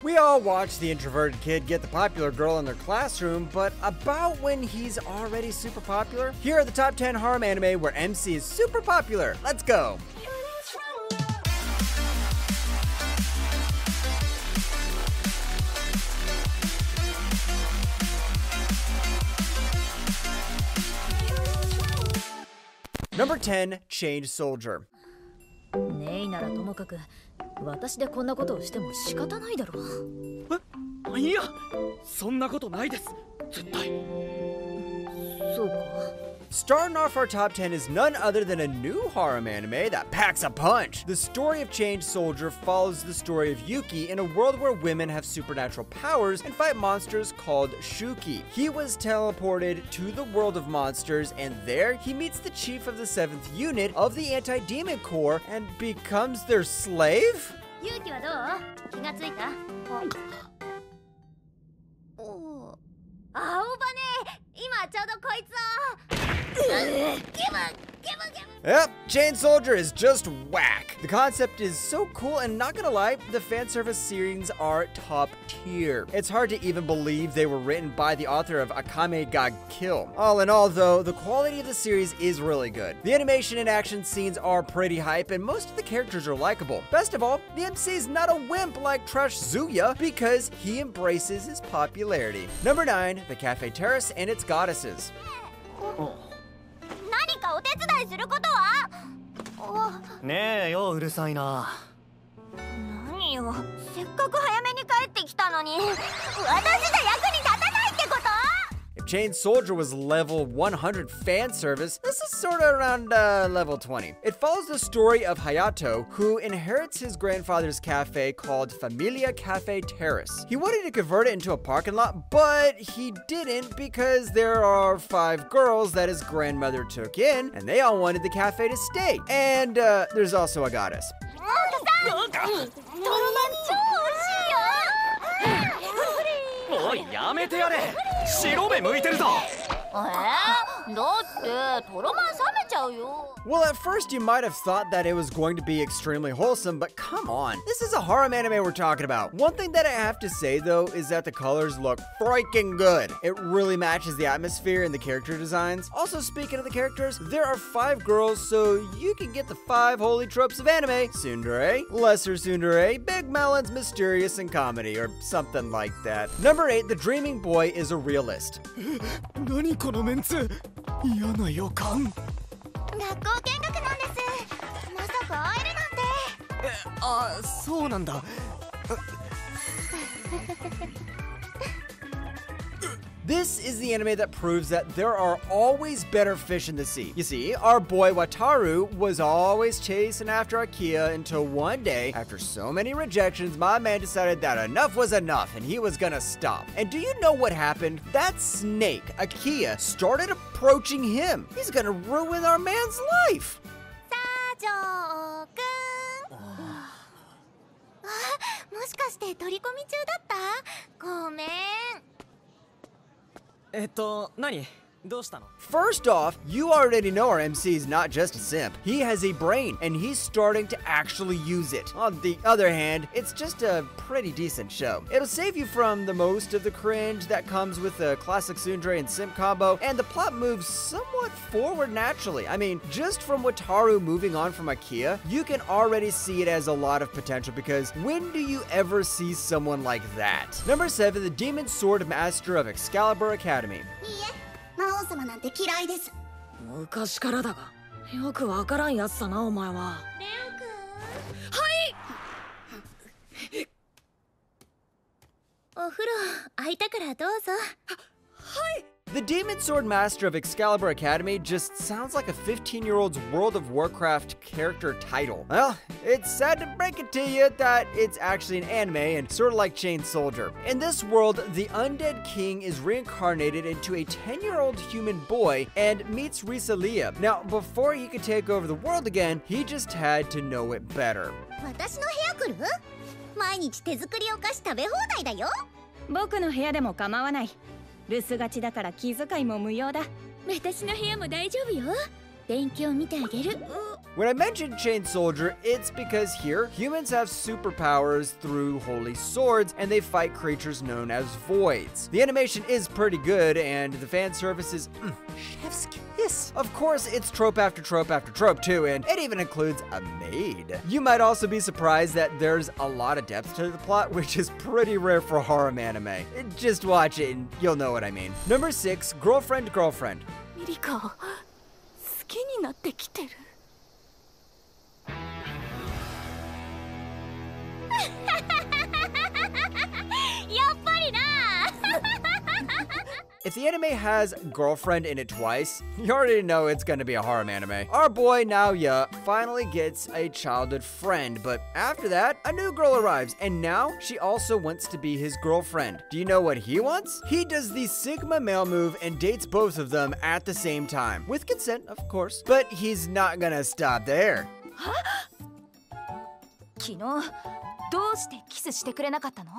We all watch the introverted kid get the popular girl in their classroom, but about when he's already super popular? Here are the top 10 harem anime where MC is super popular. Let's go! Number 10, Chained Soldier. ねえならともかく私でこんなことをしても仕方ないだろう。いや、そんなことないです。絶対。そうか。Starting off our top 10 is none other than a new harem anime that packs a punch. The story of Chained Soldier follows the story of Yuki in a world where women have supernatural powers and fight monsters called Shuki. He was teleported to the world of monsters, and there he meets the chief of the 7th unit of the Anti-Demon Corps and becomes their slave? ユウキはどう？気がついた？青葉ね、今ちょうどこいつを。Yep, Chained Soldier is just whack. The concept is so cool, and not gonna lie, the fan service scenes are top tier. It's hard to even believe they were written by the author of Akame ga Kill. All in all though, the quality of the series is really good. The animation and action scenes are pretty hype, and most of the characters are likable. Best of all, the MC is not a wimp like Trash Zuya because he embraces his popularity. Number 9, The Cafe Terrace and its Goddesses. 何かお手伝いすることは？ねえよ、うるさいな。何よ、せっかく早めに帰ってきたのに私じゃ役に立たないってこと？ If Chained Soldier was level 100 fan service, this is sort of around level 20. It follows the story of Hayato, who inherits his grandfather's cafe called Familia Cafe Terrace. He wanted to convert it into a parking lot, but he didn't because there are 5 girls that his grandmother took in, and they all wanted the cafe to stay. And there's also a goddess. おい、やめてやれ。白目向いてるぞ。だってトロマン冷めちゃうよ。 Well, at first you might have thought that it was going to be extremely wholesome, but come on, this is a harem anime we're talking about. One thing that I have to say though is that the colors look freaking good. It really matches the atmosphere and the character designs. Also, speaking of the characters, there are 5 girls, so you can get the 5 holy tropes of anime: tsundere, lesser tsundere, big melons, mysterious, and comedy, or something like that. Number 8, The Dreaming Boy is a realist. 何このメンツ、嫌な予感。学校見学なんです。まさか会えるなんて。そうなんだ。This is the anime that proves that there are always better fish in the sea. You see, our boy Wataru was always chasing after Akiya until one day, after so many rejections, my man decided that enough was enough and he was gonna stop. And do you know what happened? That snake, Akiya, started approaching him. He's gonna ruin our man's life. もしかして取り込み中だった？ごめん。何？どうしたの？ First off, you already know our MC is not just a simp. He has a brain, and he's starting to actually use it. On the other hand, it's just a pretty decent show. It'll save you from the most of the cringe that comes with the classic tsundere and simp combo, and the plot moves somewhat forward naturally. I mean, just from Wataru moving on from Akiya, you can already see it as a lot of potential because when do you ever see someone like that? Number 7, The Demon Sword Master of Excalibur Academy. 魔王様なんて嫌いです。昔からだが、よくわからんやつだなお前は。レオくん。はい。お風呂空いたからどうぞ。はい。 The Demon Sword Master of Excalibur Academy just sounds like a 15-year-old's World of Warcraft character title. Well, it's sad to break it to you that it's actually an anime and sort of like Chained Soldier. In this world, the undead king is reincarnated into a 10-year-old human boy and meets Risalia. Now, before he could take over the world again, he just had to know it better. 私の部屋来る？毎日手作りお菓子食べ放題だよ。僕の部屋でも構わない。留守がちだから気遣いも無用だ。私の部屋も大丈夫よ。勉強見てあげる。When I mentioned Chain Soldier, it's because here, humans have superpowers through holy swords, and they fight creatures known as voids. The animation is pretty good, and the fan service is chef's kiss. Of course, it's trope after trope after trope too, and it even includes a maid. You might also be surprised that there's a lot of depth to the plot, which is pretty rare for harem anime. Just watch it and you'll know what I mean. Number 6, Girlfriend, Girlfriend. ミリカ好きになってきてる。やっぱりな。 If the anime has girlfriend in it twice, you already know it's gonna be a harem anime. Our boy Naoya finally gets a childhood friend, but after that, a new girl arrives, and now she also wants to be his girlfriend. Do you know what he wants? He does the Sigma male move and dates both of them at the same time. With consent, of course. But he's not gonna stop there. 昨日どうしてキスしてくれなかったの？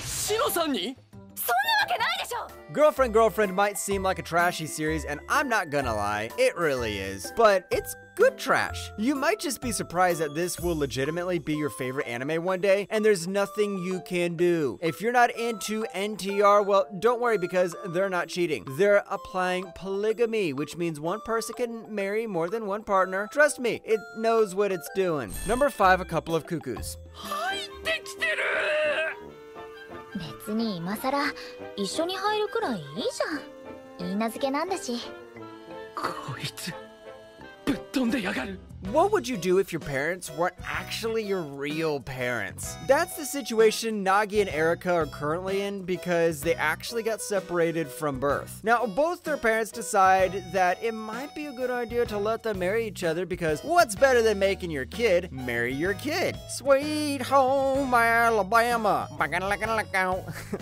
シノさんに？ そんなわけないでしょ。 Girlfriend, Girlfriend might seem like a trashy series, and I'm not gonna lie, it really is. But it's good trash. You might just be surprised that this will legitimately be your favorite anime one day, and there's nothing you can do. If you're not into NTR, well, don't worry because they're not cheating. They're applying polygamy, which means one person can marry more than one partner. Trust me, it knows what it's doing. Number 5, A Couple of Cuckoos. 別に今さら一緒に入るくらいいいじゃん。許嫁なんだし。こいつぶっ飛んでやがる。 What would you do if your parents weren't actually your real parents? That's the situation Nagi and Erika are currently in because they actually got separated from birth. Now, both their parents decide that it might be a good idea to let them marry each other because what's better than making your kid marry your kid? Sweet home Alabama.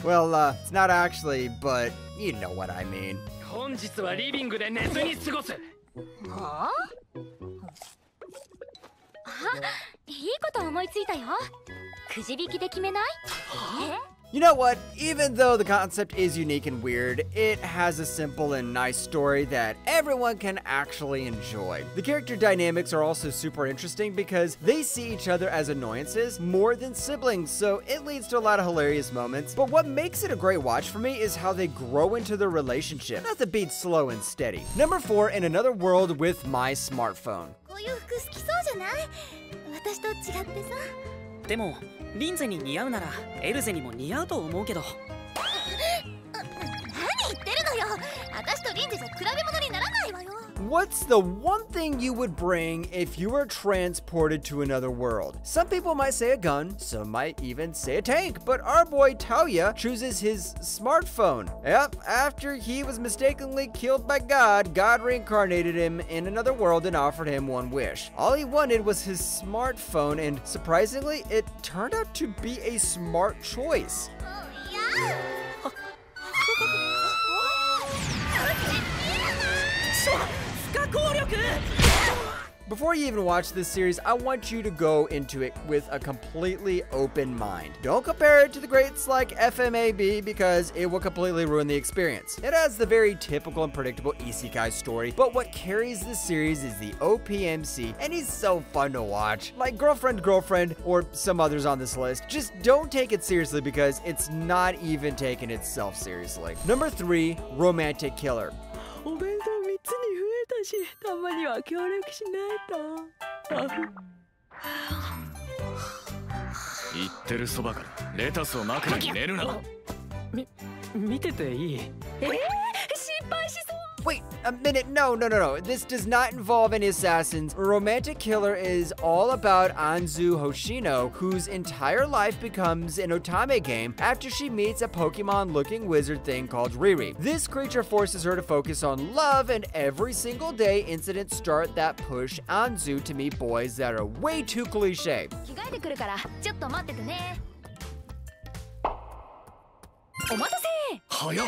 Well, it's not actually, but you know what I mean. 本日はリビングで寝ずに過ごす。はあ？いいこと思いついたよ。くじ引きで決めない？You know what? Even though the concept is unique and weird, it has a simple and nice story that everyone can actually enjoy. The character dynamics are also super interesting because they see each other as annoyances more than siblings, so it leads to a lot of hilarious moments. But what makes it a great watch for me is how they grow into their relationship. Nothing beats slow and steady. Number 4, In Another World with My Smartphone. こういう服好きそうじゃない？私と違ってさ。でもリンゼに似合うならエルゼにも似合うと思うけど。何言ってるのよ。私とリンゼじゃ比べ物にならないわよ。 What's the one thing you would bring if you were transported to another world? Some people might say a gun, some might even say a tank, but our boy Taoya chooses his smartphone. Yep, after he was mistakenly killed by God, God reincarnated him in another world and offered him one wish. All he wanted was his smartphone, and surprisingly, it turned out to be a smart choice. いや。 Before you even watch this series, I want you to go into it with a completely open mind. Don't compare it to the greats like FMAB because it will completely ruin the experience. It has the very typical and predictable isekai story, but what carries this series is the OPMC, and he's so fun to watch. Like Girlfriend, Girlfriend, or some others on this list. Just don't take it seriously because it's not even taking itself seriously. Number 3, Romantic Killer. お弁当3つに増えたし、たまには協力しないと。言ってるそばからレタスを枕に寝るな。見てていい？失敗しそう。 Wait a minute, no. This does not involve any assassins. Romantic Killer is all about Anzu Hoshino, whose entire life becomes an otame game after she meets a Pokemon-looking wizard thing called Riri. This creature forces her to focus on love, and every single day, incidents start that push Anzu to meet boys that are way too cliche. 着替えてくるからちょっと待っててね。お待たせ。早っ。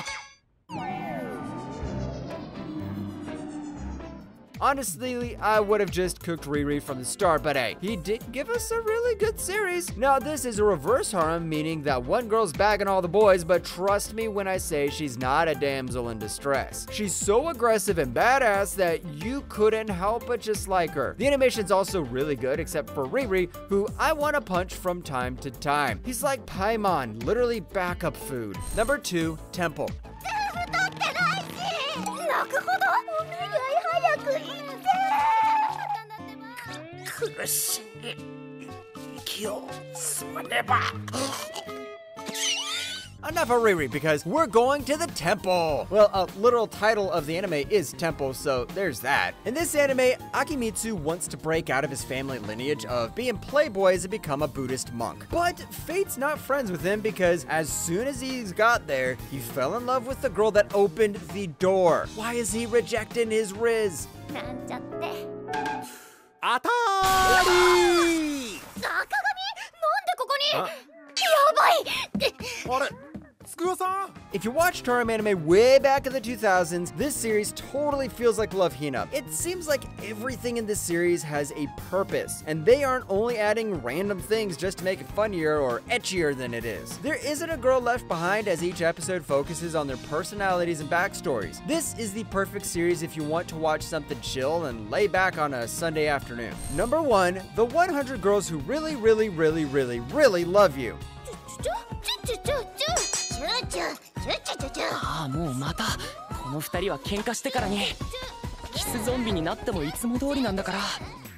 Honestly, I would have just cooked Riri from the start, but hey, he did give us a really good series. Now, this is a reverse harem, meaning that one girl's bagging all the boys, but trust me when I say she's not a damsel in distress. She's so aggressive and badass that you couldn't help but just like her. The animation's also really good, except for Riri, who I want to punch from time to time. He's like Paimon, literally backup food. Number 2, Temple. 泣くほどお願い早く言って苦しい息を吸わねば。 Enough of Riri, because we're going to the temple. Well, a literal title of the anime is Temple, so there's that. In this anime, Akimitsu wants to break out of his family lineage of being playboys and become a Buddhist monk. But fate's not friends with him, because as soon as he's got there, he fell in love with the girl that opened the door. Why is he rejecting his Riz? なんちゃってあたーり坂上なんでここにやばいあれつくよさん If you watched harem anime way back in the 2000s, this series totally feels like Love Hina. It seems like everything in this series has a purpose, and they aren't only adding random things just to make it funnier or etchier than it is. There isn't a girl left behind, as each episode focuses on their personalities and backstories. This is the perfect series if you want to watch something chill and lay back on a Sunday afternoon. Number 1, the 100 girls who really, really, really, really, really love you. ああ、もうまたこの二人は喧嘩してからにキスゾンビになってもいつも通りなんだから。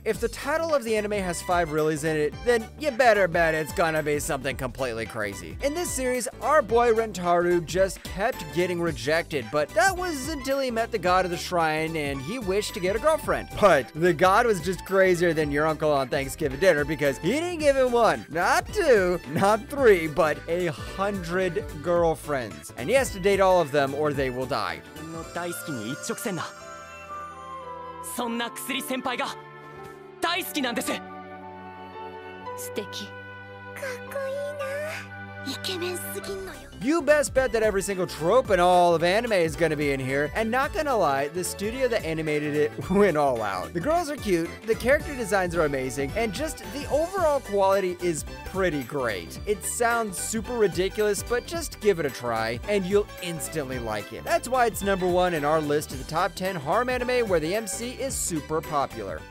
If the title of the anime has 5 reallys in it, then you better bet it's gonna be something completely crazy. In this series, our boy Rentaru just kept getting rejected, but that was until he met the god of the shrine and he wished to get a girlfriend. But the god was just crazier than your uncle on Thanksgiving dinner, because he didn't give him 1, not 2, not 3, but 100 girlfriends. And he has to date all of them or they will die. の大好きに一直線な。そんな薬先輩が大好きなんです。素敵かっこいいなイケメンすぎんのよ You best bet that every single trope in all of anime is gonna be in here, and not gonna lie, the studio that animated it went all out. The girls are cute, the character designs are amazing, and just the overall quality is pretty great. It sounds super ridiculous, but just give it a try, and you'll instantly like it. That's why it's number 1 in our list of the top 10 harem anime where the MC is super popular.